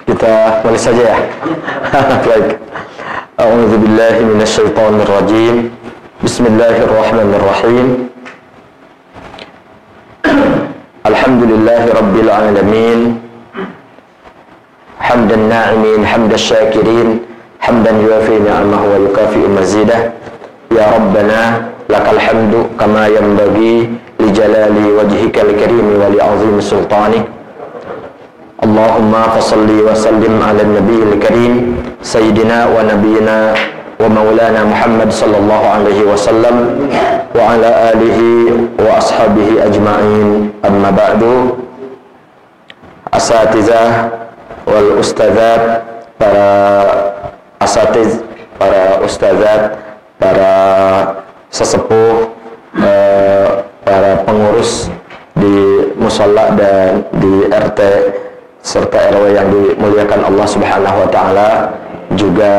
Kita mulai saja ya. Baik. A'udzu billahi minasyaitonir rajim. Bismillahirrahmanirrahim. Alhamdulillahi rabbil alamin. Hamdan na'imin, hamdash syakirin, hamdan yuwafi ni'amahu wa yukafi'u mazidah. Ya Rabbana lakal hamdu kama yanbaghi li jalali wajhikal karim wa li 'azimi sultanik. Allahumma fasalli wa sallim ala nabiyil karim sayyidina wa nabiyina wa maulana Muhammad sallallahu alaihi wasallam wa ala alihi wa ashabihi ajma'in. Amma ba'du. Asatizah wal ustadzat, para asatiz, para ustadzat, para sesepuh, para pengurus di musalla dan di RT serta RW yang dimuliakan Allah Subhanahu wa taala, juga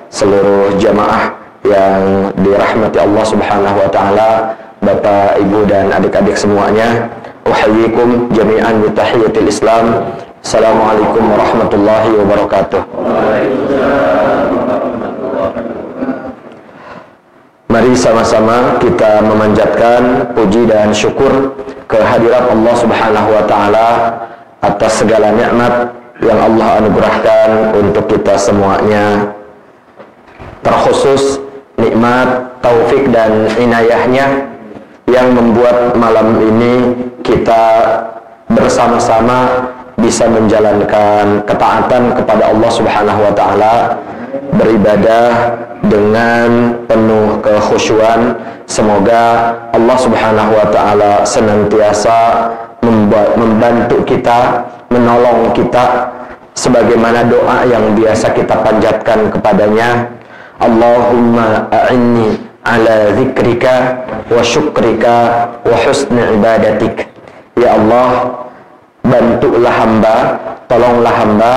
seluruh jamaah yang dirahmati Allah Subhanahu wa taala, Bapak, Ibu dan adik-adik semuanya. Uhayyikum jami'an bi tahiyatil Islam. Assalamualaikum warahmatullahi wabarakatuh. Mari sama-sama kita memanjatkan puji dan syukur kehadirat Allah Subhanahu wa taala atas segala nikmat yang Allah anugerahkan untuk kita semuanya. Terkhusus nikmat taufik dan inayahnya yang membuat malam ini kita bersama-sama bisa menjalankan ketaatan kepada Allah Subhanahu wa taala, beribadah dengan penuh kekhusyuan. Semoga Allah Subhanahu wa taala senantiasa membantu kita, menolong kita, sebagaimana doa yang biasa kita panjatkan kepadanya. Allahumma a'inni ala zikrika wa syukrika wa husni ibadatik. Ya Allah, bantulah hamba, tolonglah hamba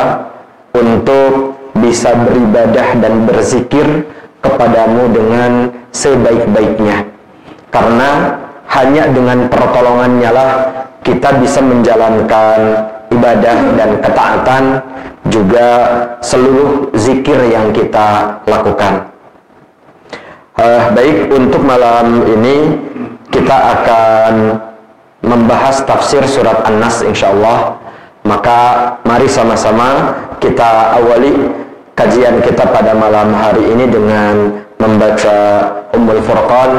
untuk bisa beribadah dan berzikir kepadamu dengan sebaik-baiknya. Karena hanya dengan pertolongannya lah kita bisa menjalankan ibadah dan ketaatan, juga seluruh zikir yang kita lakukan. Baik, untuk malam ini kita akan membahas tafsir surat An-Nas insyaallah. Maka mari sama-sama kita awali kajian kita pada malam hari ini dengan membaca Ummul Furqan,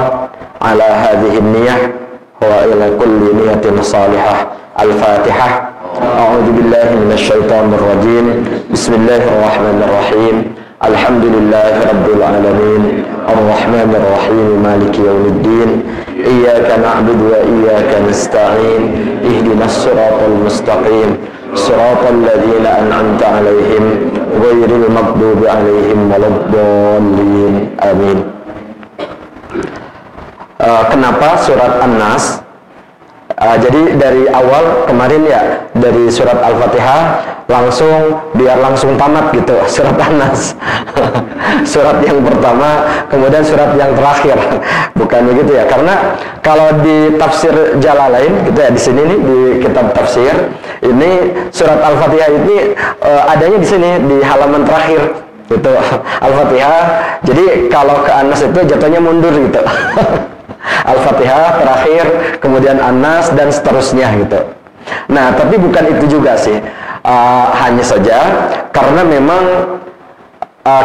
ala hadhihi niyah wa ila kulli niyatin salihah. Al-Fatihah. A'udzu billahi minasyaitonir rajim. Bismillahirrahmanirrahim. Alhamdulillahi rabbil alamin. Ar-Rahmanir Rahim. Maliki yaumiddin. Iyyaka na'budu wa iyyaka nasta'in. Ihdinas siratal mustaqim. Siratal ladzina an'amta 'alaihim ghairil maghdubi 'alaihim waladdallin. Amin. Kenapa surat An-Nas? Jadi dari awal kemarin ya, dari surat Al-Fatihah biar langsung tamat gitu surat An-Nas. Surat yang pertama kemudian surat yang terakhir, bukan begitu ya? Karena kalau di tafsir Jalalain gitu ya, di sini nih di kitab tafsir ini surat Al-Fatihah ini adanya di sini di halaman terakhir gitu Al-Fatihah. Jadi kalau ke An-Nas itu jatuhnya mundur gitu. Al-Fatihah terakhir, kemudian An-Nas dan seterusnya gitu. Nah, tapi bukan itu juga sih. Hanya saja karena memang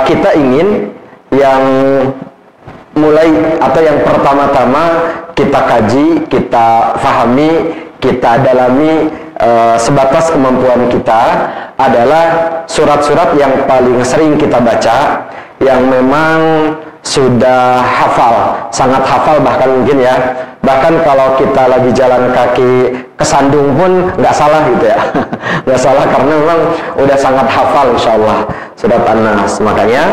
kita ingin yang mulai atau yang pertama-tama kita kaji, kita fahami, kita dalami sebatas kemampuan kita adalah surat-surat yang paling sering kita baca, yang memang sudah hafal, sangat hafal bahkan mungkin ya. Bahkan kalau kita lagi jalan kaki kesandung pun nggak salah gitu ya. Nggak salah karena memang udah sangat hafal insyaallah surat An-Nas. Makanya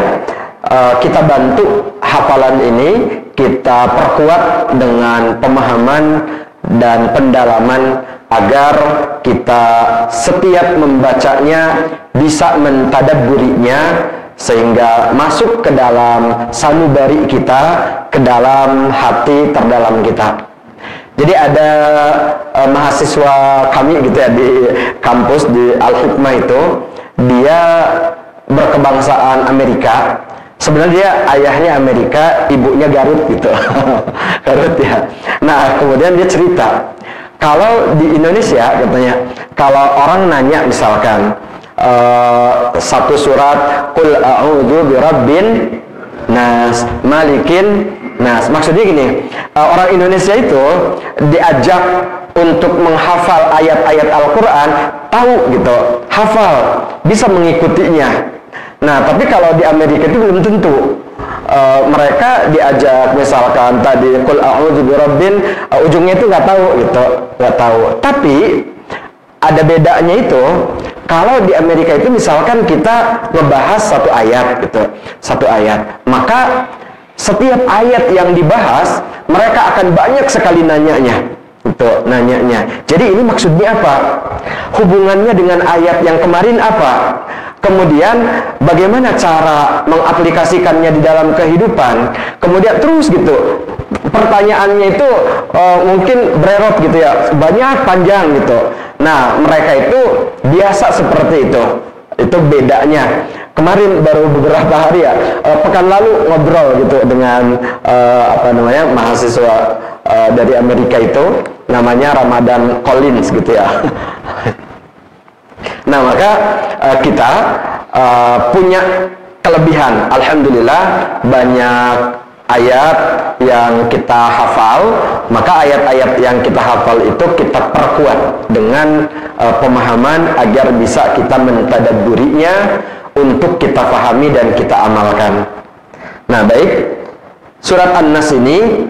kita bantu hafalan ini, kita perkuat dengan pemahaman dan pendalaman agar kita setiap membacanya bisa mentadabburinya sehingga masuk ke dalam sanubari kita, ke dalam hati terdalam kita. Jadi ada mahasiswa kami gitu ya di kampus di Al-Hikmah itu, dia berkebangsaan Amerika. Sebenarnya dia ayahnya Amerika, ibunya Garut gitu. Garut ya. Nah, kemudian dia cerita, kalau di Indonesia katanya, kalau orang nanya misalkan satu surat Qul a'udzu birabbin nas, malikin nas. Maksudnya gini, orang Indonesia itu diajak untuk menghafal ayat-ayat Al-Quran, tahu gitu, hafal, bisa mengikutinya. Nah, tapi kalau di Amerika itu belum tentu. Mereka diajak misalkan tadi Qul a'udzu birabbin, ujungnya itu nggak tahu gitu, nggak tahu. Tapi ada bedanya itu, kalau di Amerika itu misalkan kita ngebahas satu ayat gitu, satu ayat, maka setiap ayat yang dibahas mereka akan banyak sekali nanyanya gitu, nanyanya. Jadi ini maksudnya apa? Hubungannya dengan ayat yang kemarin apa? Kemudian bagaimana cara mengaplikasikannya di dalam kehidupan? Kemudian terus gitu, pertanyaannya itu mungkin bererot gitu ya, banyak, panjang gitu. Nah, mereka itu biasa seperti itu. Itu bedanya. Kemarin baru beberapa hari ya, pekan lalu ngobrol gitu dengan mahasiswa dari Amerika itu, namanya Ramadan Collins gitu ya. Nah, maka kita punya kelebihan, alhamdulillah, banyak ayat yang kita hafal. Maka ayat-ayat yang kita hafal itu kita perkuat dengan pemahaman agar bisa kita mentadabburinya untuk kita pahami dan kita amalkan. Nah, baik, surat An-Nas ini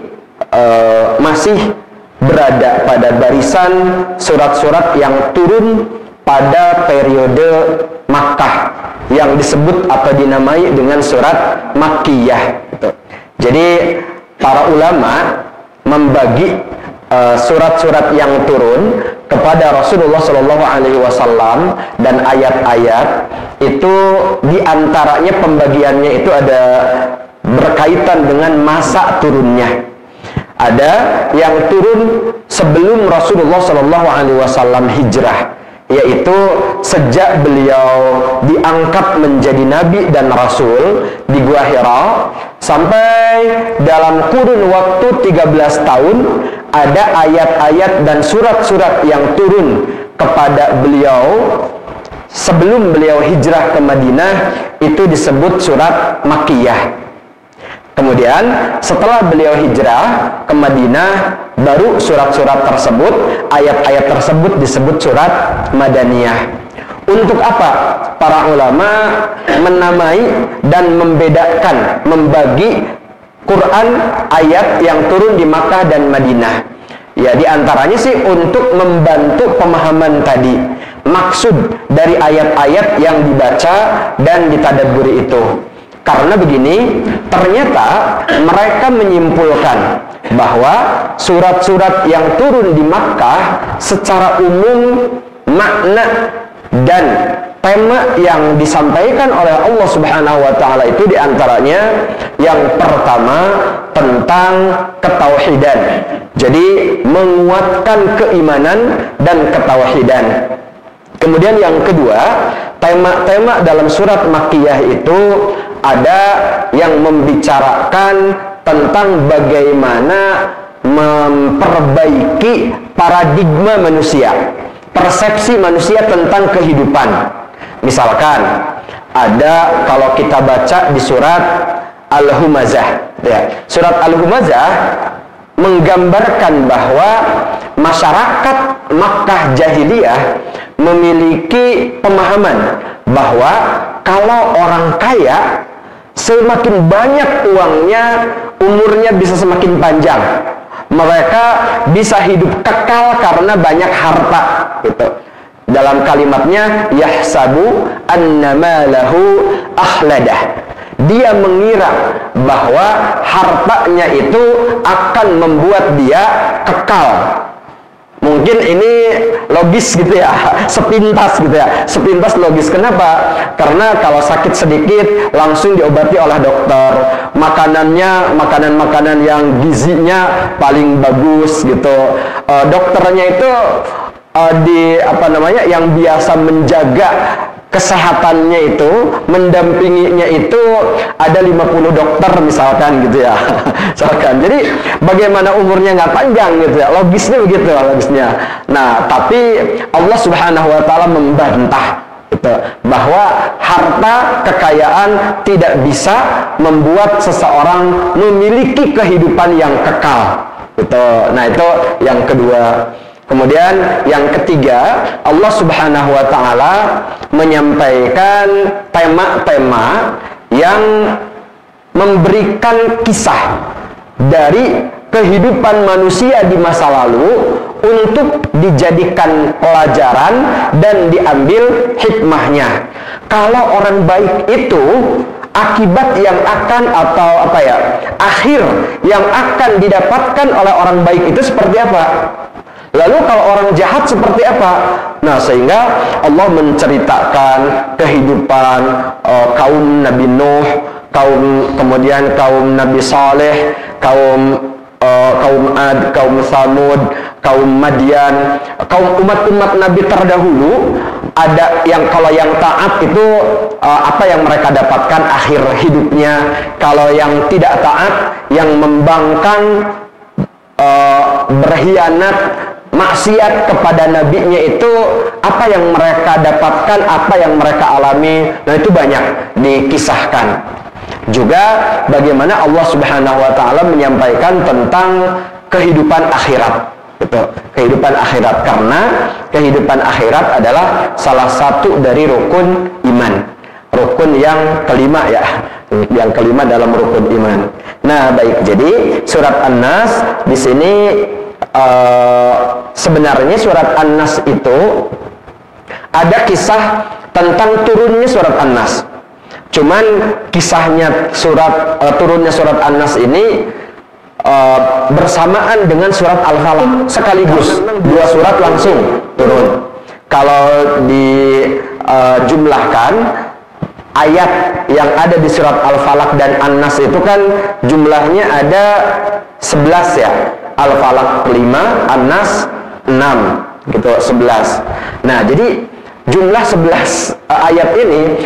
masih berada pada barisan surat-surat yang turun pada periode Makkah yang disebut atau dinamai dengan surat Makkiyah gitu. Jadi para ulama membagi surat-surat yang turun kepada Rasulullah Shallallahu Alaihi Wasallam dan ayat-ayat itu diantaranya pembagiannya itu ada berkaitan dengan masa turunnya. Ada yang turun sebelum Rasulullah Shallallahu Alaihi Wasallam hijrah, yaitu sejak beliau diangkat menjadi nabi dan rasul di Gua Hira sampai dalam kurun waktu 13 tahun ada ayat-ayat dan surat-surat yang turun kepada beliau sebelum beliau hijrah ke Madinah, itu disebut surat Makkiyah. Kemudian setelah beliau hijrah ke Madinah, baru surat-surat tersebut, ayat-ayat tersebut disebut surat Madaniyah. Untuk apa? Para ulama menamai dan membedakan, membagi Quran ayat yang turun di Makkah dan Madinah. Ya, diantaranya sih untuk membantu pemahaman tadi, maksud dari ayat-ayat yang dibaca dan ditadabburi itu. Karena begini, ternyata mereka menyimpulkan bahwa surat-surat yang turun di Makkah secara umum makna dan tema yang disampaikan oleh Allah Subhanahu wa taala itu diantaranya yang pertama tentang ketauhidan. Jadi menguatkan keimanan dan ketauhidan. Kemudian yang kedua, tema-tema dalam surat Makkiyah itu ada yang membicarakan tentang bagaimana memperbaiki paradigma manusia, persepsi manusia tentang kehidupan. Misalkan ada, kalau kita baca di surat Al-Humazah ya, surat Al-Humazah menggambarkan bahwa masyarakat Makkah jahiliyah memiliki pemahaman bahwa kalau orang kaya, semakin banyak uangnya, umurnya bisa semakin panjang. Mereka bisa hidup kekal karena banyak harta gitu. Dalam kalimatnya, yahsabu annama lahu akhladah. Dia mengira bahwa hartanya itu akan membuat dia kekal, Mungkin ini logis gitu ya, sepintas gitu ya, sepintas logis. Kenapa? Karena kalau sakit sedikit langsung diobati oleh dokter. Makanannya makanan-makanan yang gizinya paling bagus gitu. Dokternya itu yang biasa menjaga kesehatannya itu, mendampinginya itu ada 50 dokter misalkan gitu ya. Misalkan. Jadi bagaimana umurnya nggak panjang gitu ya. Logisnya begitu logisnya. Nah, tapi Allah Subhanahu wa taala membantah gitu, bahwa harta kekayaan tidak bisa membuat seseorang memiliki kehidupan yang kekal gitu. Nah, itu yang kedua. Kemudian yang ketiga, Allah Subhanahu wa taala menyampaikan tema-tema yang memberikan kisah dari kehidupan manusia di masa lalu untuk dijadikan pelajaran dan diambil hikmahnya. Kalau orang baik itu akibat yang akan akhir yang akan didapatkan oleh orang baik itu seperti apa? Lalu kalau orang jahat seperti apa? Nah, sehingga Allah menceritakan kehidupan kaum Nabi Nuh, kemudian kaum Nabi Saleh, kaum Ad, kaum Samud, kaum Madian, kaum umat-umat Nabi terdahulu. Ada yang kalau yang taat itu apa yang mereka dapatkan akhir hidupnya. Kalau yang tidak taat, yang membangkang, berkhianat, maksiat kepada nabinya itu apa yang mereka dapatkan, apa yang mereka alami. Nah, itu banyak dikisahkan. Juga bagaimana Allah Subhanahu wa taala menyampaikan tentang kehidupan akhirat. Gitu. Kehidupan akhirat, karena kehidupan akhirat adalah salah satu dari rukun iman. Rukun yang kelima ya. Yang kelima dalam rukun iman. Nah, baik. Jadi surat An-Nas di sini sebenarnya surat An-Nas itu ada kisah tentang turunnya surat An-Nas. Cuman kisahnya turunnya surat An-Nas ini bersamaan dengan surat Al-Falaq sekaligus, dua surat langsung turun. Kalau dijumlahkan ayat yang ada di surat Al-Falaq dan An-Nas itu kan jumlahnya ada 11 ya. Al-Falaq 5, An-Nas 6 gitu, 11. Nah, jadi jumlah 11 ayat ini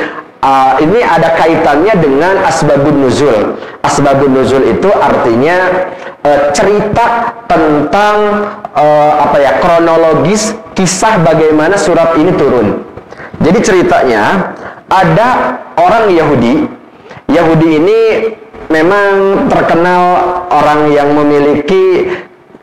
ada kaitannya dengan asbabun nuzul. Asbabun nuzul itu artinya cerita tentang kronologis kisah bagaimana surat ini turun. Jadi ceritanya ada orang Yahudi. Yahudi ini memang terkenal orang yang memiliki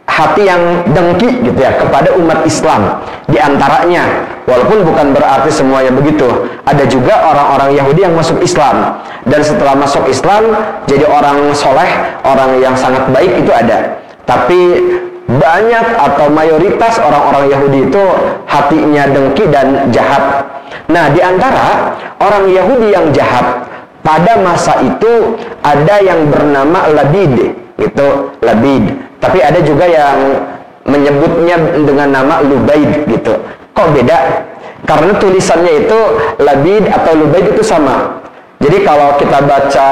hati yang dengki gitu ya kepada umat Islam. Di antaranya, walaupun bukan berarti semuanya begitu, ada juga orang-orang Yahudi yang masuk Islam, dan setelah masuk Islam jadi orang soleh, orang yang sangat baik itu ada. Tapi banyak atau mayoritas orang-orang Yahudi itu hatinya dengki dan jahat. Nah, di antara orang Yahudi yang jahat pada masa itu ada yang bernama Labid, gitu, Labid. Tapi ada juga yang menyebutnya dengan nama Lubaid, gitu. Kok beda? Karena tulisannya itu Labid atau Lubaid itu sama. Jadi kalau kita baca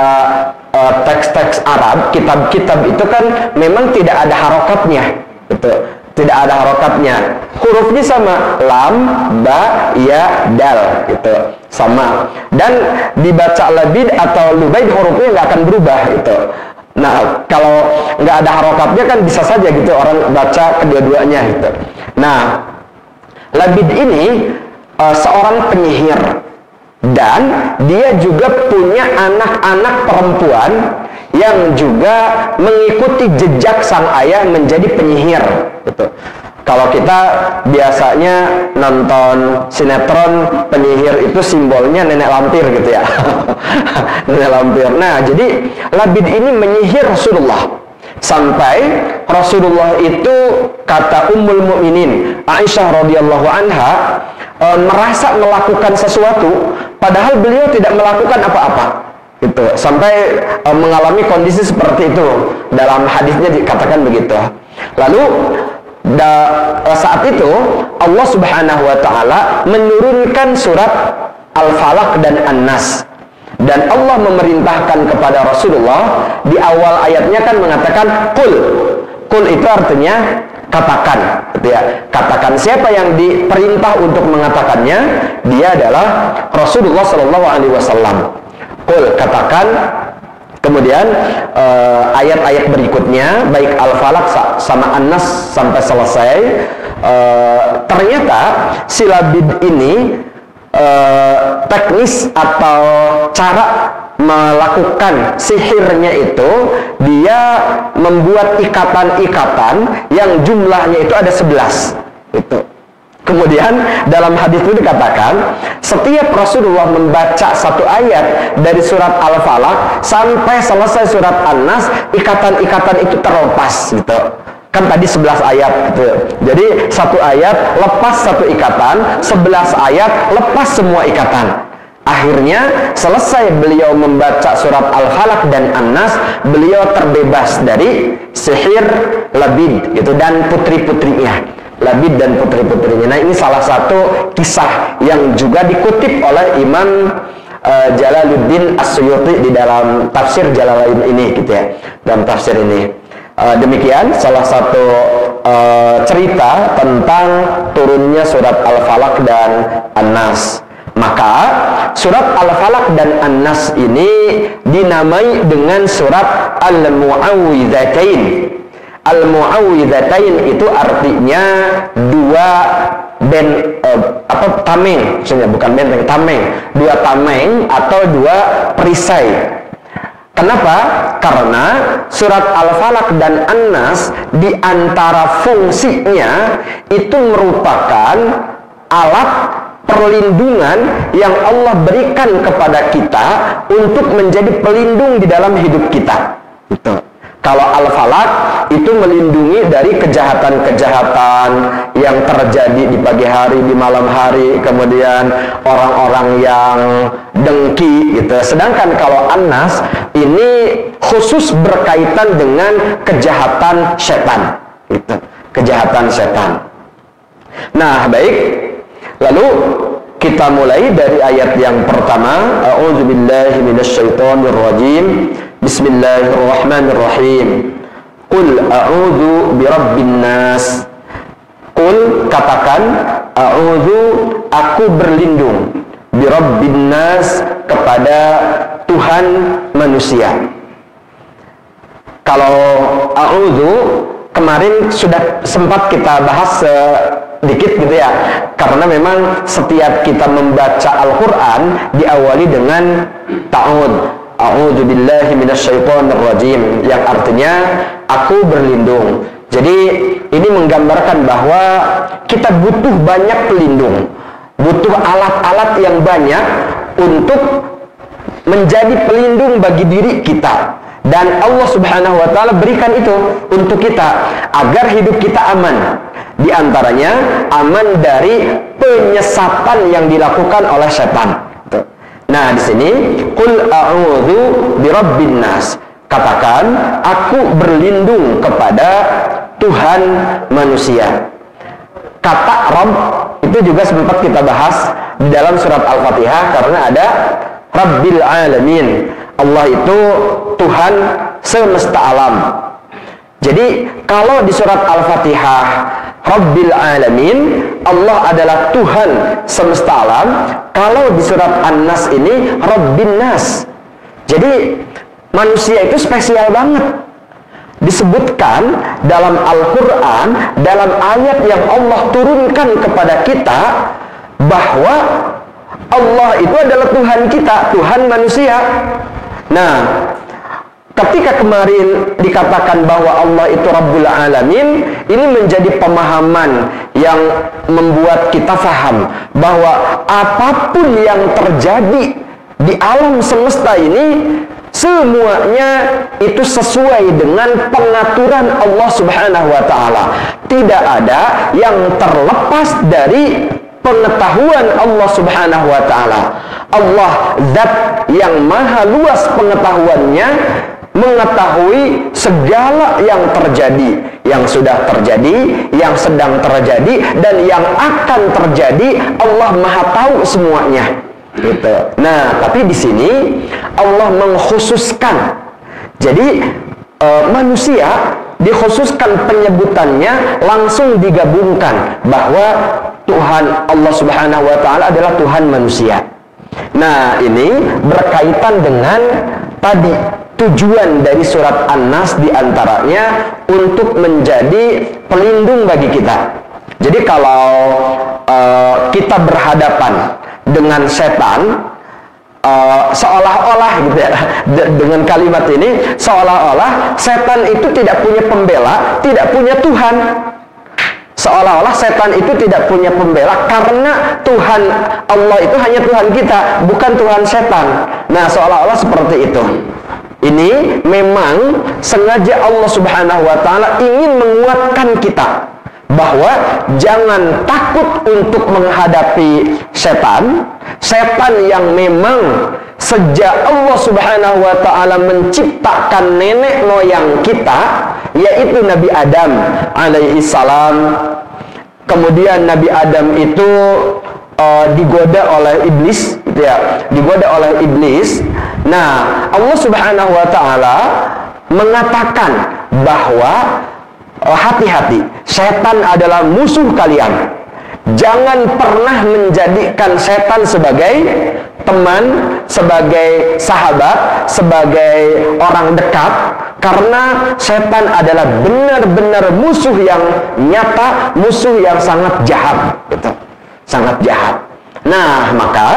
teks-teks Arab, kitab-kitab itu kan memang tidak ada harokatnya, gitu. Tidak ada harokatnya. Hurufnya sama, lam, ba, ya, dal, gitu. Sama. Dan dibaca Labid atau Lubaid hurufnya nggak akan berubah, gitu. Nah, kalau nggak ada harokatnya kan bisa saja gitu orang baca kedua-duanya, gitu. Nah, Labid ini seorang penyihir, dan dia juga punya anak-anak perempuan yang juga mengikuti jejak sang ayah menjadi penyihir, gitu. Kalau kita biasanya nonton sinetron, penyihir itu simbolnya nenek lampir gitu ya. Nenek lampir. Nah, jadi Labid ini menyihir Rasulullah. Sampai Rasulullah itu, kata Ummul Mukminin Aisyah radhiyallahu anha, merasa melakukan sesuatu padahal beliau tidak melakukan apa-apa. Gitu. Sampai mengalami kondisi seperti itu. Dalam hadisnya dikatakan begitu. Lalu Saat itu Allah Subhanahu wa taala menurunkan surat Al-Falaq dan An-Nas. Dan Allah memerintahkan kepada Rasulullah, di awal ayatnya kan mengatakan qul. Qul itu artinya katakan, gitu ya. Katakan. Siapa yang diperintah untuk mengatakannya? Dia adalah Rasulullah Shallallahu Alaihi Wasallam. Qul, katakan. Kemudian ayat-ayat berikutnya, baik Al-Falaq sama An-Nas sampai selesai, ternyata silabid ini teknis atau cara melakukan sihirnya itu, dia membuat ikatan-ikatan yang jumlahnya itu ada 11 itu. Kemudian dalam hadis itu dikatakan, setiap Rasulullah membaca satu ayat dari surat Al-Falaq sampai selesai surat An-Nas, ikatan-ikatan itu terlepas gitu. Kan tadi 11 ayat gitu. Jadi satu ayat lepas satu ikatan, 11 ayat lepas semua ikatan. Akhirnya selesai beliau membaca surat Al-Falaq dan An-Nas, beliau terbebas dari sihir Labid gitu dan putri-putrinya. Labid dan putri-putrinya. Nah, ini salah satu kisah yang juga dikutip oleh Imam Jalaluddin As-Suyuti di dalam tafsir Jalalain ini gitu ya. Dalam tafsir ini. Demikian salah satu cerita tentang turunnya surat Al-Falaq dan An-Nas. Maka surat Al-Falaq dan An-Nas ini dinamai dengan surat Al-Mu'awwidzatain. Al-Mu'awwidzatain itu artinya dua tameng, maksudnya bukan benteng, tameng, dua tameng atau dua perisai. Kenapa? Karena surat Al-Falaq dan An-Nas di antara fungsinya itu merupakan alat perlindungan yang Allah berikan kepada kita untuk menjadi pelindung di dalam hidup kita. Gitu. Kalau Al-Falaq itu melindungi dari kejahatan-kejahatan yang terjadi di pagi hari, di malam hari, kemudian orang-orang yang dengki gitu. Sedangkan kalau An-Nas ini khusus berkaitan dengan kejahatan setan gitu. Kejahatan setan. Nah, baik. Lalu kita mulai dari ayat yang pertama. A'udzubillahi minasyaitonirrajim. Bismillahirrahmanirrahim. Qul a'udzu birabbin nas. Qul, katakan, a'udzu, aku berlindung, birabbin nas, kepada Tuhan manusia. Kalau a'udzu kemarin sudah sempat kita bahas sedikit gitu ya, karena memang setiap kita membaca Al-Quran diawali dengan ta'ud. A'udzu billahi minasyaitonir rajim, yang artinya aku berlindung. Jadi ini menggambarkan bahwa kita butuh banyak pelindung, butuh alat-alat yang banyak untuk menjadi pelindung bagi diri kita. Dan Allah Subhanahu wa taala berikan itu untuk kita agar hidup kita aman. Di antaranya aman dari penyesatan yang dilakukan oleh setan. Nah, di sini qul a'udzu birabbin nas. Katakan, aku berlindung kepada Tuhan manusia. Kata Rabb itu juga sempat kita bahas di dalam surat Al-Fatihah, karena ada Rabbil Alamin. Allah itu Tuhan semesta alam. Jadi kalau di surat Al-Fatihah Rabbil Alamin, Allah adalah Tuhan semesta alam. Kalau di surat An-Nas ini Rabbin Nas. Jadi manusia itu spesial banget. Disebutkan dalam Al-Quran, dalam ayat yang Allah turunkan kepada kita, bahwa Allah itu adalah Tuhan kita, Tuhan manusia. Nah, ketika kemarin dikatakan bahwa Allah itu Rabbul Alamin, ini menjadi pemahaman yang membuat kita faham bahwa apapun yang terjadi di alam semesta ini, semuanya itu sesuai dengan pengaturan Allah Subhanahu wa taala. Tidak ada yang terlepas dari pengetahuan Allah Subhanahu wa taala. Allah zat yang maha luas pengetahuannya, mengetahui segala yang terjadi, yang sudah terjadi, yang sedang terjadi, dan yang akan terjadi. Allah Maha tahu semuanya. Gitu. Nah, tapi di sini Allah mengkhususkan. Jadi manusia dikhususkan penyebutannya, langsung digabungkan bahwa Tuhan Allah Subhanahu wa Ta'ala adalah Tuhan manusia. Nah, ini berkaitan dengan tadi tujuan dari surat An-Nas, diantaranya untuk menjadi pelindung bagi kita. Jadi kalau kita berhadapan dengan setan, seolah-olah gitu ya, dengan kalimat ini, seolah-olah setan itu tidak punya pembela, tidak punya Tuhan. Seolah-olah setan itu tidak punya pembela karena Tuhan Allah itu hanya Tuhan kita, bukan Tuhan setan. Nah, seolah-olah seperti itu. Ini memang sengaja Allah Subhanahu wa Ta'ala ingin menguatkan kita bahwa jangan takut untuk menghadapi setan. Setan yang memang sejak Allah Subhanahu wa Ta'ala menciptakan nenek moyang kita, yaitu Nabi Adam alaihi salam. Kemudian Nabi Adam itu digoda oleh iblis, gitu ya, digoda oleh iblis. Nah, Allah Subhanahu wa Ta'ala mengatakan bahwa hati-hati, setan adalah musuh kalian. Jangan pernah menjadikan setan sebagai teman, sebagai sahabat, sebagai orang dekat, karena setan adalah benar-benar musuh yang nyata, musuh yang sangat jahat, gitu. Sangat jahat. Nah, maka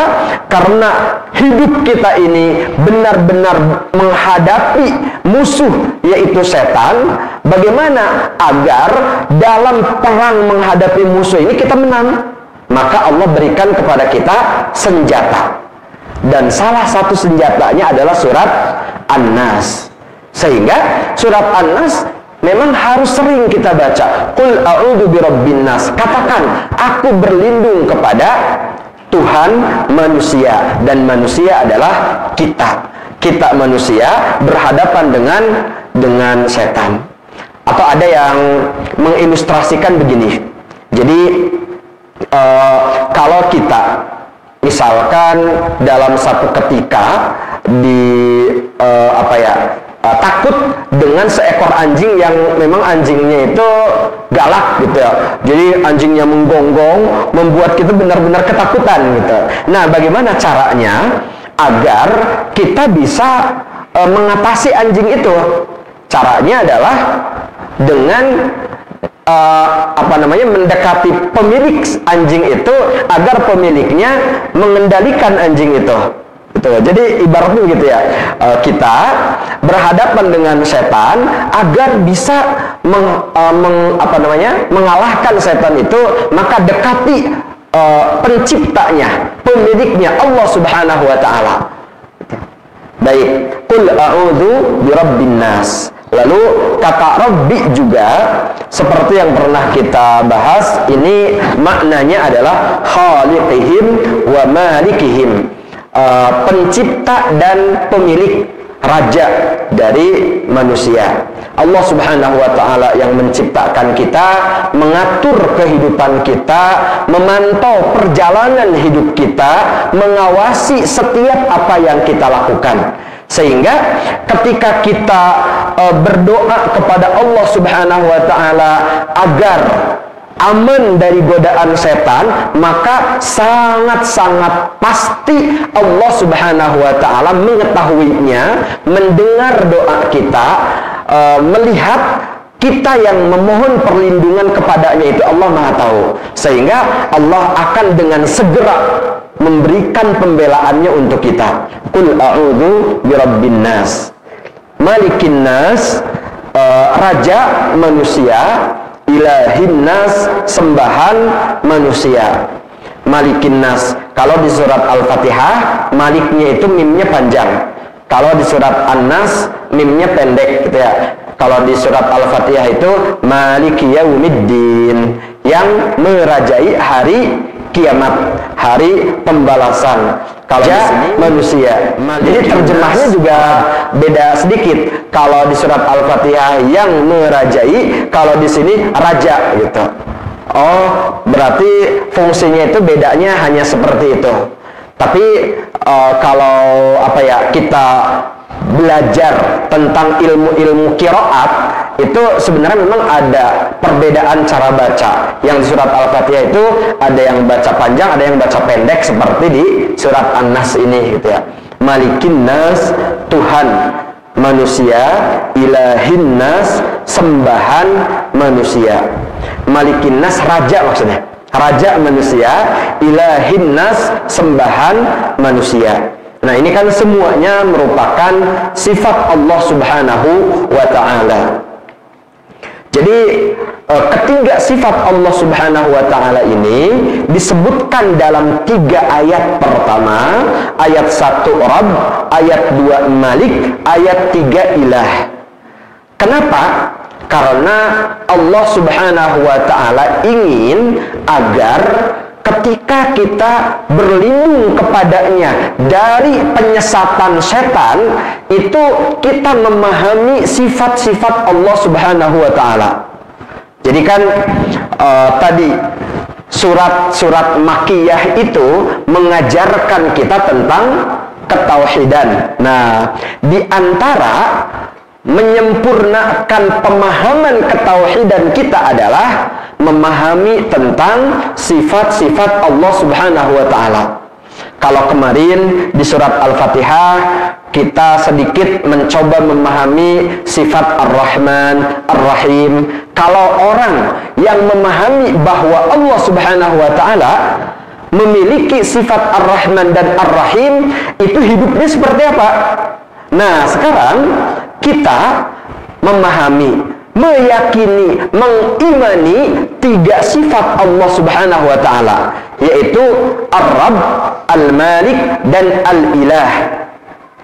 karena hidup kita ini benar-benar menghadapi musuh, yaitu setan, bagaimana agar dalam perang menghadapi musuh ini kita menang? Maka Allah berikan kepada kita senjata. Dan salah satu senjatanya adalah surat An-Nas. Sehingga surat An-Nas memang harus sering kita baca. Qul a'udzu birabbin nas. Katakan, aku berlindung kepada Tuhan manusia, dan manusia adalah kita. Kita manusia berhadapan dengan setan. Atau ada yang mengilustrasikan begini. Jadi kalau kita misalkan dalam satu ketika takut dengan seekor anjing yang memang anjingnya itu galak gitu ya. Jadi anjingnya menggonggong, membuat kita benar-benar ketakutan gitu. Nah, bagaimana caranya agar kita bisa mengatasi anjing itu? Caranya adalah dengan mendekati pemilik anjing itu agar pemiliknya mengendalikan anjing itu. Gitu. Jadi ibaratnya gitu ya, kita berhadapan dengan setan agar bisa mengalahkan setan itu, maka dekati penciptanya, pemiliknya, Allah Subhanahu wa Ta'ala. Baik, qul a'udzu birabbin nas. Lalu kata Rabbi juga seperti yang pernah kita bahas, ini maknanya adalah khaliqihim wa malikihim, pencipta dan pemilik, raja dari manusia. Allah Subhanahu wa Ta'ala yang menciptakan kita, mengatur kehidupan kita, memantau perjalanan hidup kita, mengawasi setiap apa yang kita lakukan. Sehingga ketika kita berdoa kepada Allah Subhanahu wa Ta'ala agar aman dari godaan setan, maka sangat-sangat pasti Allah Subhanahu wa Ta'ala mengetahuinya, mendengar doa kita, melihat kita yang memohon perlindungan kepadanya, itu Allah Maha tahu. Sehingga Allah akan dengan segera memberikan pembelaannya untuk kita. Qul a'udzu birabbin nas, malikin nas, raja manusia, ilahin nas, sembahan manusia. Malikin nas, kalau di surat Al-Fatihah maliknya itu mimnya panjang, kalau di surat An-Nas mimnya pendek gitu ya. Kalau di surat Al-Fatihah itu maliki yaumiddin, yang merajai hari kiamat, hari pembalasan. Kalau di sini manusia. Jadi terjemahnya juga beda sedikit. Kalau di surat Al-Fatihah yang merajai, kalau di sini raja gitu. Oh, berarti fungsinya itu bedanya hanya seperti itu. Tapi kalau apa ya, kita belajar tentang ilmu-ilmu qiraat, itu sebenarnya memang ada perbedaan cara baca. Yang di surat Al-Fatihah itu ada yang baca panjang, ada yang baca pendek, seperti di surat An-Nas ini gitu ya. Malikin nas, Tuhan manusia, ilahin nas, sembahan manusia. Malikin nas, raja maksudnya, raja manusia, ilahin nas, sembahan manusia. Nah, ini kan semuanya merupakan sifat Allah Subhanahu wa ta'ala. Jadi ketiga sifat Allah Subhanahu wa ta'ala ini disebutkan dalam 3 ayat pertama. Ayat 1 Rabb, ayat 2 Malik, ayat 3 Ilah. Kenapa? Karena Allah Subhanahu wa ta'ala ingin agar ketika kita berlindung kepadanya dari penyesatan setan, itu kita memahami sifat-sifat Allah Subhanahu wa ta'ala. Jadi kan tadi surat-surat Makkiyah itu mengajarkan kita tentang ketauhidan. Nah, di antara menyempurnakan pemahaman ketauhidan kita adalah memahami tentang sifat-sifat Allah Subhanahu wa ta'ala. Kalau kemarin di surat Al-Fatihah kita sedikit mencoba memahami sifat Ar-Rahman, Ar-Rahim. Kalau orang yang memahami bahwa Allah Subhanahu wa ta'ala memiliki sifat Ar-Rahman dan Ar-Rahim, itu hidupnya seperti apa? Nah, sekarang kita memahami, meyakini, mengimani 3 sifat Allah Subhanahu wa ta'ala, yaitu Ar-Rabb, Al-Malik, dan Al-Ilah.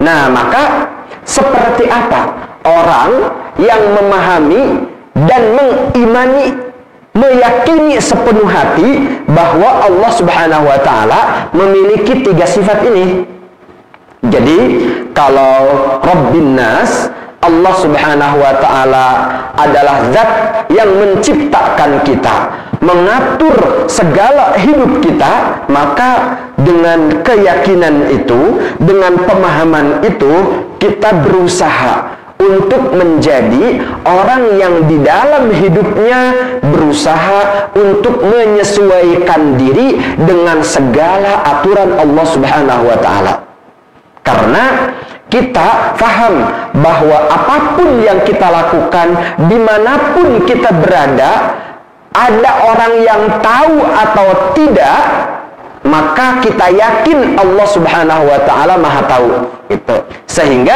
Nah, maka seperti apa orang yang memahami dan mengimani, meyakini sepenuh hati bahwa Allah Subhanahu wa ta'ala memiliki 3 sifat ini? Jadi kalau Rabbin Nas, Allah Subhanahu wa ta'ala adalah zat yang menciptakan kita, mengatur segala hidup kita. Maka dengan keyakinan itu, dengan pemahaman itu, kita berusaha untuk menjadi orang yang di dalam hidupnya berusaha untuk menyesuaikan diri dengan segala aturan Allah Subhanahu wa ta'ala. Karena kita faham bahwa apapun yang kita lakukan, dimanapun kita berada, ada orang yang tahu atau tidak, maka kita yakin Allah Subhanahu wa ta'ala maha tahu gitu. Sehingga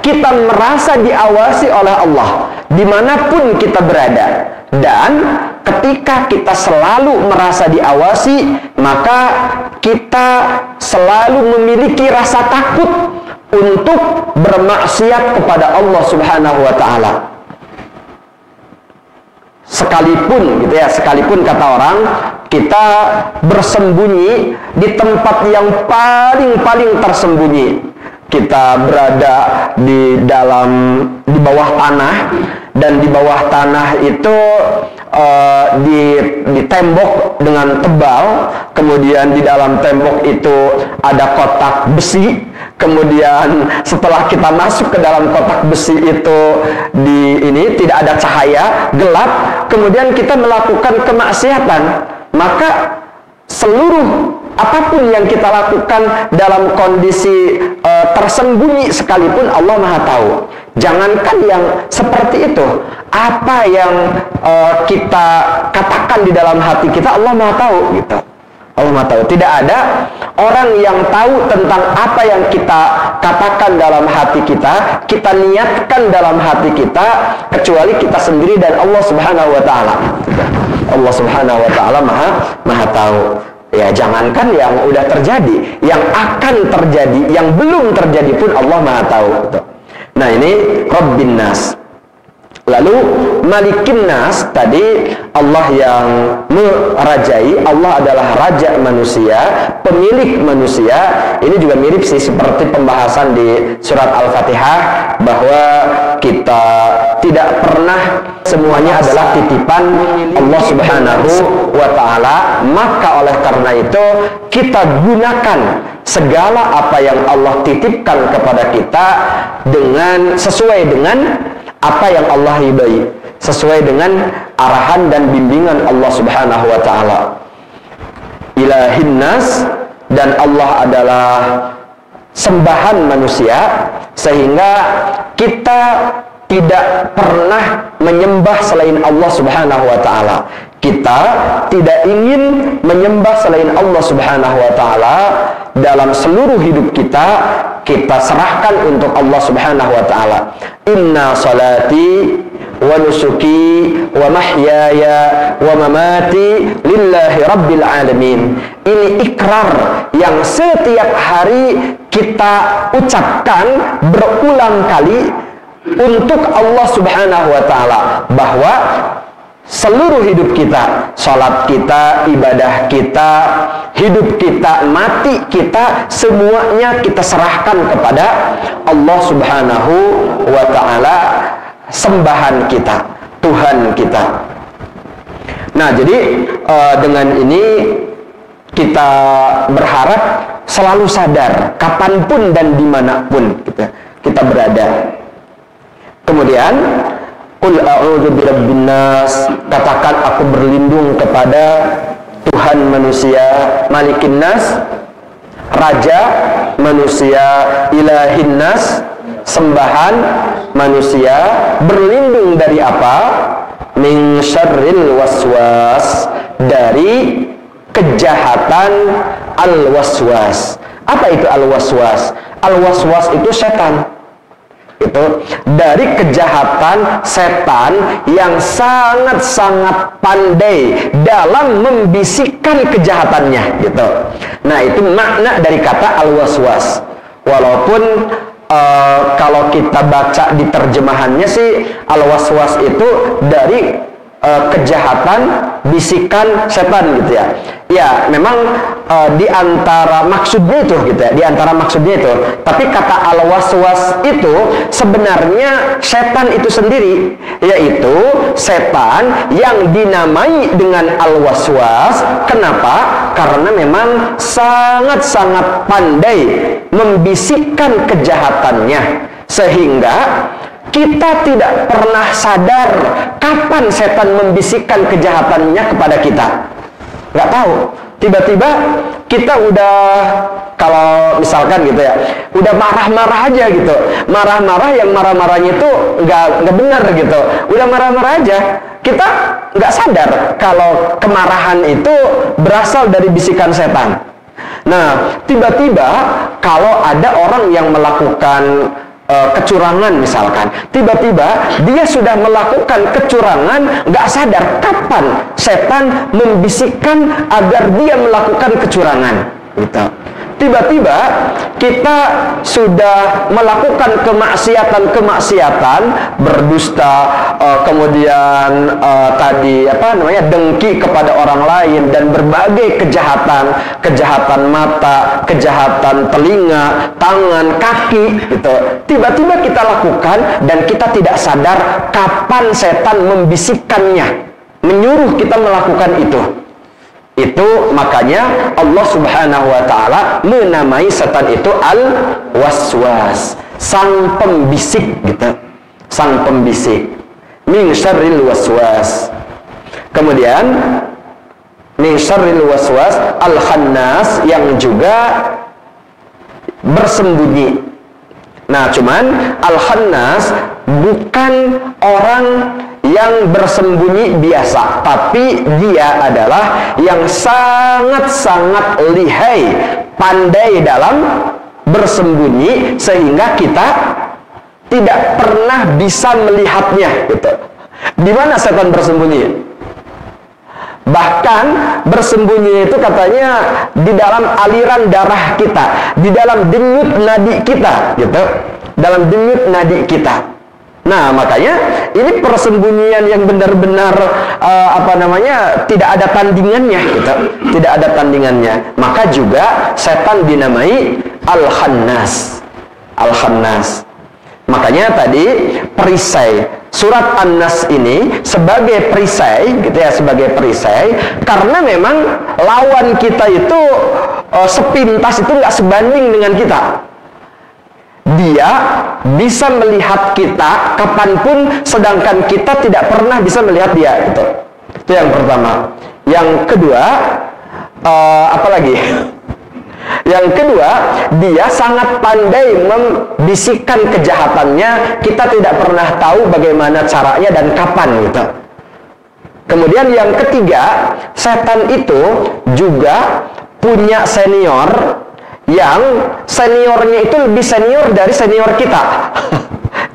kita merasa diawasi oleh Allah dimanapun kita berada. Dan ketika kita selalu merasa diawasi, maka kita selalu memiliki rasa takut untuk bermaksiat kepada Allah Subhanahu wa ta'ala. Sekalipun gitu ya, sekalipun kata orang, kita bersembunyi di tempat yang paling tersembunyi. Kita berada di bawah tanah, dan di bawah tanah itu di tembok dengan tebal. Kemudian di dalam tembok itu ada kotak besi. Kemudian setelah kita masuk ke dalam kotak besi itu, tidak ada cahaya, gelap. Kemudian kita melakukan kemaksiatan. Maka seluruh apapun yang kita lakukan dalam kondisi tersembunyi sekalipun, Allah maha tahu. Jangankan yang seperti itu, apa yang kita katakan di dalam hati kita, Allah maha tahu gitu. Allah maha tahu. Tidak ada orang yang tahu tentang apa yang kita katakan dalam hati kita, kita niatkan dalam hati kita, kecuali kita sendiri dan Allah Subhanahu wa ta'ala. Allah Subhanahu wa ta'ala maha tahu. Ya, jangankan yang udah terjadi, yang akan terjadi, yang belum terjadi pun Allah maha tahu. Nah, ini Rabbin Nas. Lalu Malikin nas tadi Allah yang merajai, Allah adalah raja manusia, pemilik manusia. Ini juga mirip sih seperti pembahasan di surat Al-Fatihah bahwa kita tidak pernah semuanya adalah titipan Allah Subhanahu wa ta'ala. Maka oleh karena itu kita gunakan segala apa yang Allah titipkan kepada kita dengan sesuai dengan apa yang Allah ridai, sesuai dengan arahan dan bimbingan Allah Subhanahu wa ta'ala. Ilahin nas, dan Allah adalah sembahan manusia, sehingga kita tidak pernah menyembah selain Allah Subhanahu wa ta'ala. Kita tidak ingin menyembah selain Allah Subhanahu wa ta'ala. Dalam seluruh hidup kita, kita serahkan untuk Allah Subhanahu wa ta'ala. Inna salati wa nusuki wa mahyaya wa mamati lillahi rabbil alamin. Ini ikrar yang setiap hari kita ucapkan berulang kali untuk Allah Subhanahu wa ta'ala, bahwa seluruh hidup kita, salat kita, ibadah kita, hidup kita, mati kita, semuanya kita serahkan kepada Allah Subhanahu wa ta'ala, sembahan kita, Tuhan kita. Nah, jadi dengan ini kita berharap selalu sadar kapanpun dan dimanapun kita berada. Kemudian qul a'udzu birabbin nas, katakan aku berlindung kepada Tuhan manusia, Malikin nas, raja manusia, Ilahin nas, sembahan manusia. Berlindung dari apa? Min syarril waswas, dari kejahatan al-waswas. Apa itu al-waswas? Al-waswas itu setan. Itu dari kejahatan setan yang sangat-sangat pandai dalam membisikkan kejahatannya, gitu. Nah, itu makna dari kata al-waswas. Walaupun kalau kita baca di terjemahannya sih, al-waswas itu dari kejahatan bisikan setan, gitu ya. Ya, memang di antara maksudnya itu, gitu ya, di antara maksudnya itu. Tapi kata al-waswas itu sebenarnya setan itu sendiri, yaitu setan yang dinamai dengan al-waswas. Kenapa? Karena memang sangat-sangat pandai membisikkan kejahatannya, sehingga kita tidak pernah sadar kapan setan membisikkan kejahatannya kepada kita. Nggak tahu. Tiba-tiba kita udah, kalau misalkan gitu ya, udah marah-marah aja gitu. Marah-marah, yang marah-marahnya itu nggak benar gitu. Udah marah-marah aja. Kita nggak sadar kalau kemarahan itu berasal dari bisikan setan. Nah, tiba-tiba kalau ada orang yang melakukan kecurangan misalkan, tiba-tiba dia sudah melakukan kecurangan, nggak sadar kapan setan membisikkan agar dia melakukan kecurangan, gitu. Tiba-tiba kita sudah melakukan kemaksiatan, berdusta, kemudian tadi dengki kepada orang lain, dan berbagai kejahatan mata, kejahatan telinga, tangan, kaki, gitu. Tiba-tiba kita lakukan dan kita tidak sadar kapan setan membisikkannya, menyuruh kita melakukan itu. Itu makanya Allah Subhanahu wa ta'ala menamai setan itu al-waswas, sang pembisik, gitu. Sang pembisik. Min syarril waswas. Kemudian min syarril waswas al-khannas, yang juga bersembunyi. Nah, cuman al-khannas bukan orang yang bersembunyi biasa, tapi dia adalah yang sangat-sangat lihai, pandai dalam bersembunyi, sehingga kita tidak pernah bisa melihatnya, gitu. Di mana setan bersembunyi? Bahkan bersembunyi itu katanya di dalam aliran darah kita, di dalam denyut nadi kita, gitu. Dalam denyut nadi kita. Nah, makanya ini persembunyian yang benar-benar tidak ada tandingannya gitu. Tidak ada tandingannya. Maka juga setan dinamai Al-Khannas. Al-Khannas. Makanya tadi perisai surat An-Nas ini sebagai perisai gitu ya, sebagai perisai karena memang lawan kita itu sepintas itu nggak sebanding dengan kita. Dia bisa melihat kita kapanpun, sedangkan kita tidak pernah bisa melihat dia. Gitu. Itu yang pertama. Yang kedua, apa lagi? Yang kedua, dia sangat pandai membisikkan kejahatannya. Kita tidak pernah tahu bagaimana caranya dan kapan. Gitu. Kemudian yang ketiga, setan itu juga punya senior yang seniornya itu lebih senior dari senior kita.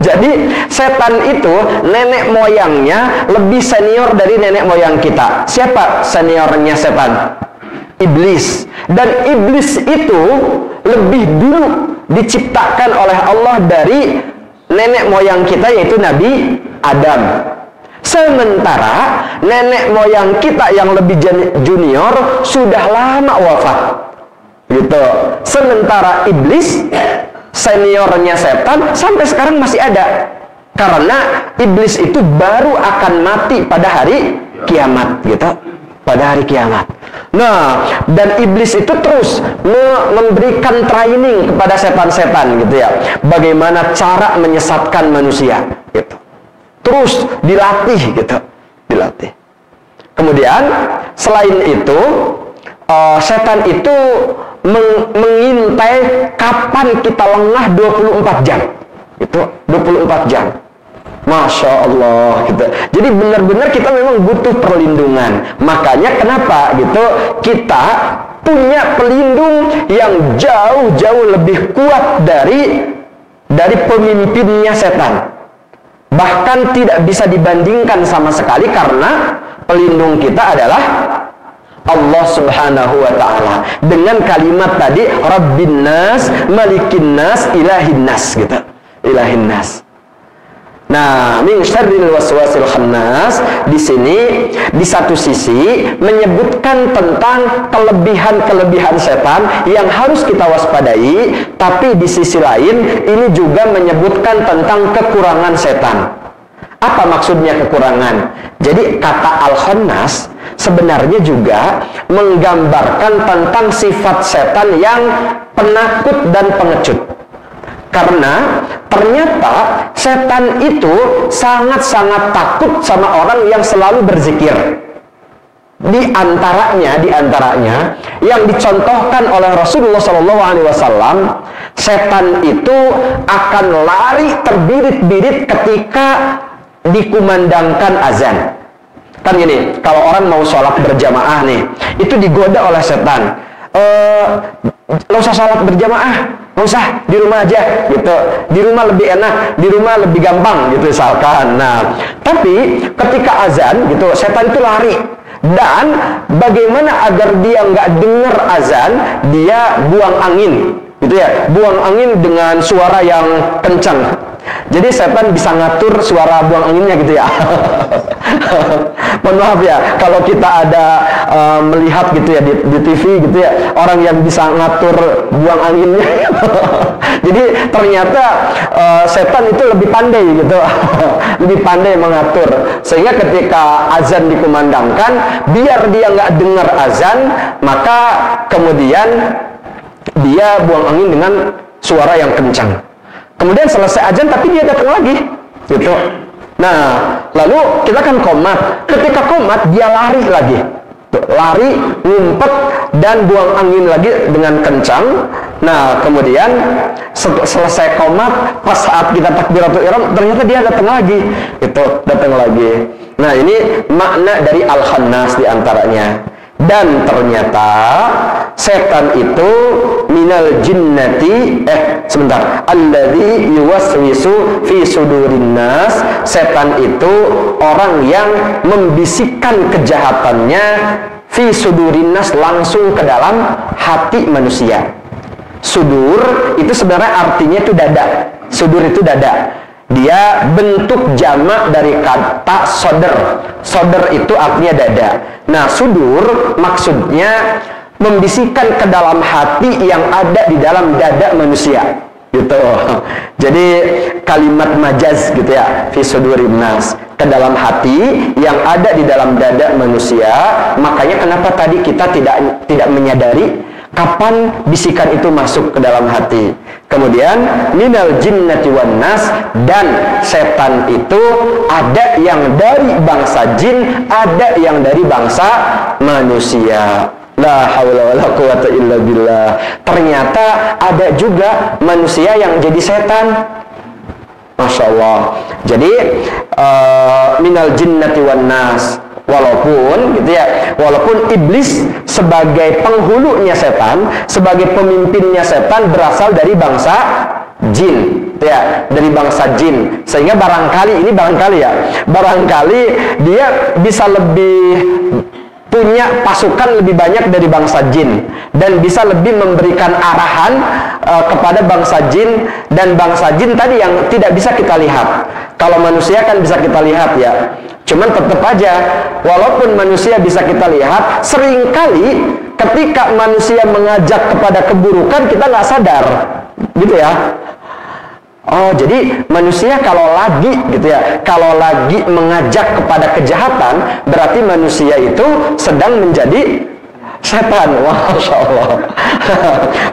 Jadi setan itu nenek moyangnya lebih senior dari nenek moyang kita. Siapa seniornya setan? Iblis. Dan iblis itu lebih dulu diciptakan oleh Allah dari nenek moyang kita, yaitu Nabi Adam. Sementara nenek moyang kita yang lebih junior sudah lama wafat. Gitu. Sementara iblis seniornya setan sampai sekarang masih ada. Karena iblis itu baru akan mati pada hari kiamat, gitu. Pada hari kiamat. Nah, dan iblis itu terus memberikan training kepada setan-setan, gitu ya. Bagaimana cara menyesatkan manusia, gitu. Terus dilatih, gitu. Dilatih. Kemudian selain itu setan itu mengintai kapan kita lengah 24 jam. Itu 24 jam. Masya Allah gitu. Jadi benar-benar kita memang butuh perlindungan. Makanya kenapa gitu kita punya pelindung yang jauh-jauh lebih kuat dari pemimpinnya setan. Bahkan tidak bisa dibandingkan sama sekali karena pelindung kita adalah Allah Subhanahu wa ta'ala. Dengan kalimat tadi Rabbin Nas, Malikin Nas, Ilahin Nas gitu. Ilahin Nas. Nah, min syarril waswasil khannas di sini di satu sisi menyebutkan tentang kelebihan-kelebihan setan yang harus kita waspadai, tapi di sisi lain ini juga menyebutkan tentang kekurangan setan. Apa maksudnya kekurangan? Jadi kata Al-Khannas sebenarnya juga menggambarkan tentang sifat setan yang penakut dan pengecut. Karena ternyata setan itu sangat-sangat takut sama orang yang selalu berzikir. Di antaranya yang dicontohkan oleh Rasulullah SAW, setan itu akan lari terbirit-birit ketika dikumandangkan azan. Kan gini, kalau orang mau sholat berjamaah nih, itu digoda oleh setan. Nggak usah sholat berjamaah, nggak usah, di rumah aja gitu. Di rumah lebih enak, di rumah lebih gampang gitu misalkan. Nah, tapi ketika azan gitu, setan itu lari. Dan bagaimana agar dia nggak dengar azan, dia buang angin gitu ya, buang angin dengan suara yang kencang. Jadi setan bisa ngatur suara buang anginnya gitu ya. Mohon maaf ya, kalau kita ada melihat gitu ya di TV gitu ya, orang yang bisa ngatur buang anginnya. Jadi ternyata setan itu lebih pandai gitu. Lebih pandai mengatur. Sehingga ketika azan dikumandangkan, biar dia nggak dengar azan, maka kemudian dia buang angin dengan suara yang kencang. Kemudian selesai azan tapi dia datang lagi gitu. Nah, lalu kita kan qomat. Ketika qomat dia lari lagi. Lari, ngumpet dan buang angin lagi dengan kencang. Nah, kemudian selesai qomat, pas saat kita takbiratul ihram ternyata dia datang lagi. Itu datang lagi. Nah, ini makna dari Al-Khannas diantaranya. Dan ternyata setan itu minal jinnati alladzi yuwaswisu fi sudurin nas. Setan itu orang yang membisikkan kejahatannya fi sudurin nas, langsung ke dalam hati manusia. Sudur itu sebenarnya artinya itu dada. Sudur itu dada. Dia bentuk jamak dari kata sodr. Sodr itu artinya dada. Nah, sudur maksudnya membisikkan ke dalam hati yang ada di dalam dada manusia. Gitu. Jadi kalimat majaz gitu ya, fi sudurin nas, ke dalam hati yang ada di dalam dada manusia. Makanya kenapa tadi kita tidak menyadari kapan bisikan itu masuk ke dalam hati. Kemudian minal jinnati wan nas, dan setan itu ada yang dari bangsa jin, ada yang dari bangsa manusia. La haula wala quwata illa billah. Ternyata ada juga manusia yang jadi setan. Masya Allah. Jadi minal jinnati wan nas, walaupun gitu ya, walaupun iblis sebagai penghulunya setan, sebagai pemimpinnya setan berasal dari bangsa jin, ya, dari bangsa jin. Sehingga barangkali dia bisa lebih punya pasukan lebih banyak dari bangsa jin, dan bisa lebih memberikan arahan kepada bangsa jin. Dan bangsa jin tadi yang tidak bisa kita lihat. Kalau manusia kan bisa kita lihat ya. Cuman tetap aja, walaupun manusia bisa kita lihat, seringkali ketika manusia mengajak kepada keburukan kita nggak sadar, gitu ya. Oh, jadi manusia kalau lagi gitu ya, kalau lagi mengajak kepada kejahatan, berarti manusia itu sedang menjadi setan. Masya Allah.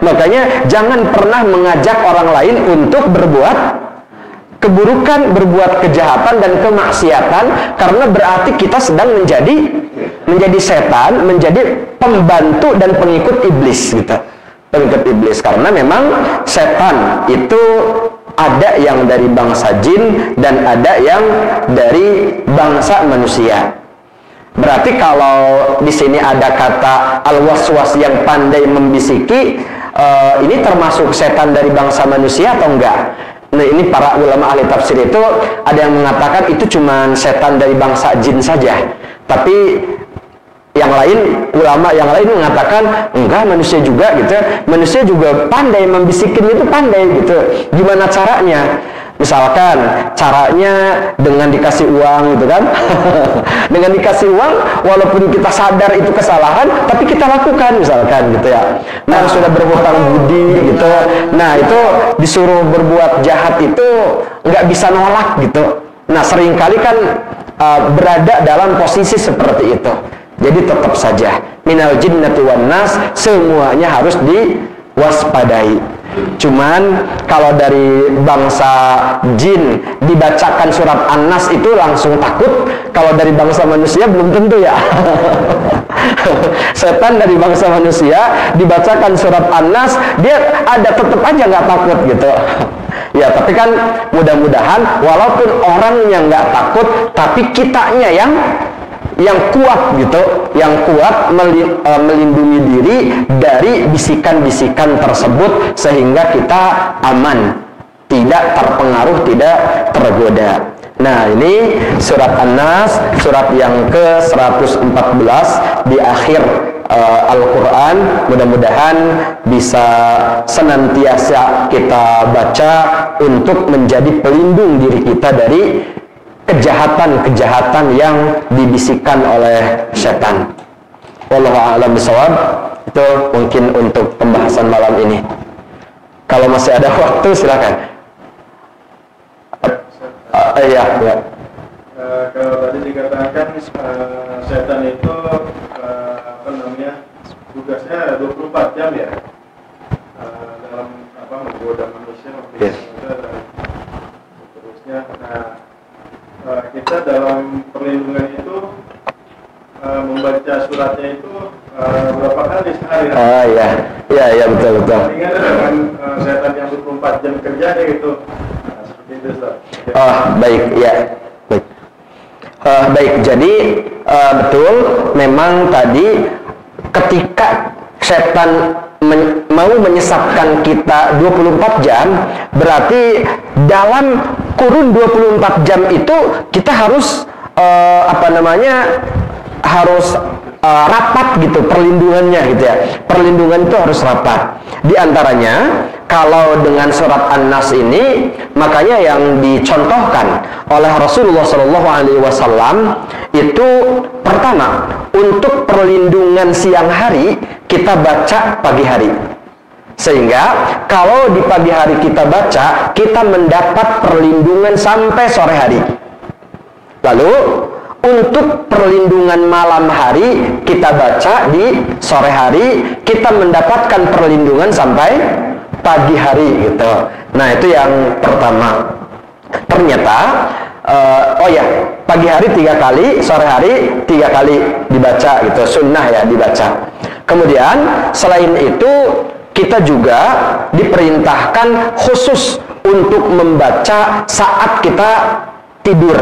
Makanya jangan pernah mengajak orang lain untuk berbuat keburukan, berbuat kejahatan dan kemaksiatan, karena berarti kita sedang menjadi setan, menjadi pembantu dan pengikut iblis gitu. Pengikut iblis, karena memang setan itu ada yang dari bangsa jin dan ada yang dari bangsa manusia. Berarti kalau di sini ada kata al-waswas yang pandai membisiki, ini termasuk setan dari bangsa manusia atau enggak? Nah, ini para ulama ahli tafsir itu ada yang mengatakan itu cuma setan dari bangsa jin saja. Tapi yang lain, ulama yang lain mengatakan enggak, manusia juga gitu. Manusia juga pandai membisikin, itu pandai gitu. Gimana caranya? Misalkan caranya dengan dikasih uang gitu kan. Dengan dikasih uang, walaupun kita sadar itu kesalahan, tapi kita lakukan misalkan gitu ya. Nah, sudah berhutang budi gitu. Nah, itu disuruh berbuat jahat itu nggak bisa nolak gitu. Nah, seringkali kan berada dalam posisi seperti itu. Jadi tetap saja minal jinnati wan nas, semuanya harus diwaspadai. Cuman kalau dari bangsa jin dibacakan surat An-Nas itu langsung takut. Kalau dari bangsa manusia belum tentu ya. Setan dari bangsa manusia dibacakan surat An-Nas, dia ada tetap aja nggak takut gitu. Ya, tapi kan mudah-mudahan walaupun orangnya nggak takut, tapi kitanya yang kuat gitu, yang kuat melindungi diri dari bisikan-bisikan tersebut, sehingga kita aman, tidak terpengaruh, tidak tergoda. Nah, ini surat An-Nas, surat yang ke-114 di akhir Al-Quran. Mudah-mudahan bisa senantiasa kita baca untuk menjadi pelindung diri kita dari kejahatan-kejahatan yang dibisikkan oleh setan. Wallahu a'lam bishawab. Itu mungkin untuk pembahasan malam ini. Kalau masih ada waktu silakan. Ya. Kalau tadi dikatakan setan itu tugasnya 24 jam ya, dalam menggoda manusia, seterusnya. Nah, kita dalam perlindungan itu membaca suratnya itu berapa kali sehari? Ya betul. Ingat dengan setan yang 24 jam kerjanya gitu. Nah, seperti itu, Ustaz. Baik, ya. Baik, jadi betul, memang tadi ketika setan mau menyesatkan kita 24 jam, berarti dalam kurun 24 jam itu kita harus harus rapat gitu perlindungannya gitu ya. Perlindungan itu harus rapat. Di antaranya kalau dengan surat An-Nas ini, makanya yang dicontohkan oleh Rasulullah SAW itu pertama, untuk perlindungan siang hari kita baca pagi hari. Sehingga kalau di pagi hari kita baca, kita mendapat perlindungan sampai sore hari. Lalu untuk perlindungan malam hari kita baca di sore hari, kita mendapatkan perlindungan sampai pagi hari gitu. Nah, itu yang pertama. Ternyata pagi hari 3 kali, sore hari 3 kali dibaca gitu, sunnah ya dibaca. Kemudian selain itu kita juga diperintahkan khusus untuk membaca saat kita tidur.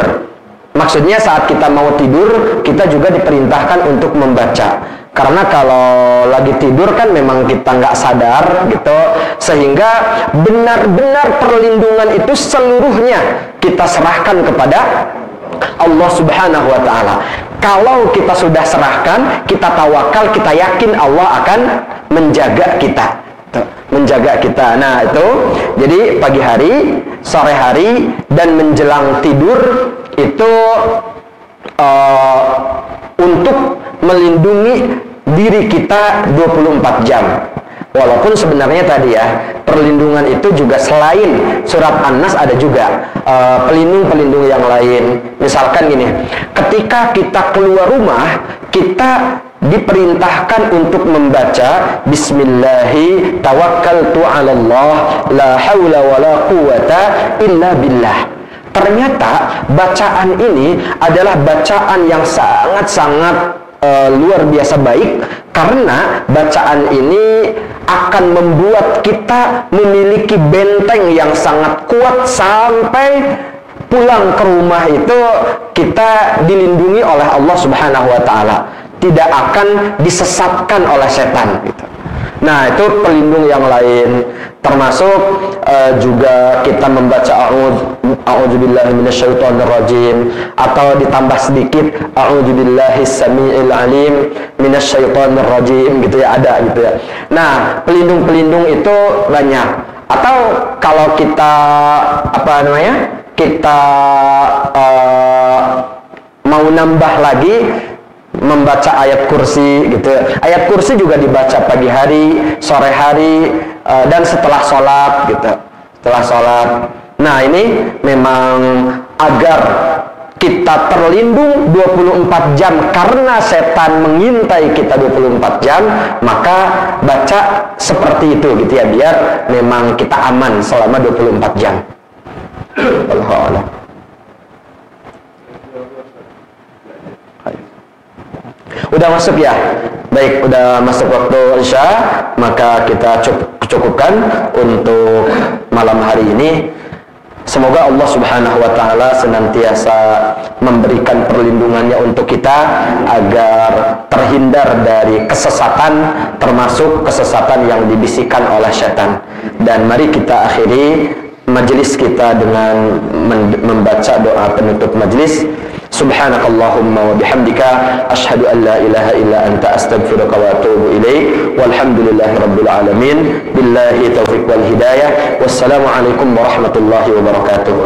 Maksudnya saat kita mau tidur, kita juga diperintahkan untuk membaca. Karena kalau lagi tidur kan memang kita nggak sadar gitu, sehingga benar-benar perlindungan itu seluruhnya kita serahkan kepada Allah Subhanahu wa Ta'ala. Kalau kita sudah serahkan, kita tawakal, kita yakin Allah akan menjaga kita. Menjaga kita. Nah, itu jadi pagi hari, sore hari, dan menjelang tidur itu untuk melindungi diri kita 24 jam. Walaupun sebenarnya tadi ya, perlindungan itu juga selain surat An-Nas ada juga pelindung-pelindung yang lain. Misalkan gini, ketika kita keluar rumah, kita diperintahkan untuk membaca Bismillahi tawakkaltu 'alallah la haula wala quwata illa billah. Ternyata bacaan ini adalah bacaan yang sangat-sangat luar biasa baik, karena bacaan ini akan membuat kita memiliki benteng yang sangat kuat sampai pulang ke rumah itu kita dilindungi oleh Allah Subhanahu wa Ta'ala, tidak akan disesatkan oleh setan gitu. Nah, itu pelindung yang lain, termasuk juga kita membaca a'udzubillahi minasyaitonirrajim, atau ditambah sedikit a'udzubillahis samiil alim minasyaitonirrajim gitu ya, ada gitu ya. Nah, pelindung-pelindung itu banyak. Atau kalau kita kita mau nambah lagi, membaca ayat kursi gitu. Ayat kursi juga dibaca pagi hari, sore hari, dan setelah sholat gitu. Setelah sholat. Nah, ini memang agar kita terlindung 24 jam karena setan mengintai kita 24 jam, maka baca seperti itu gitu ya, biar memang kita aman selama 24 jam. Alhamdulillah. Udah masuk ya? Baik, udah masuk waktu Isya, maka kita cukupkan untuk malam hari ini. Semoga Allah Subhanahu wa Ta'ala senantiasa memberikan perlindungannya untuk kita agar terhindar dari kesesatan, termasuk kesesatan yang dibisikkan oleh syaitan. Dan mari kita akhiri majelis kita dengan membaca doa penutup majelis. Subhanakallahumma wa bihamdika asyhadu an la ilaha illa anta astaghfiruka wa atubu ilaik. Walhamdulillahi rabbil alamin. Billahi taufiq wal hidayah. Wassalamu alaikum warahmatullahi wabarakatuh.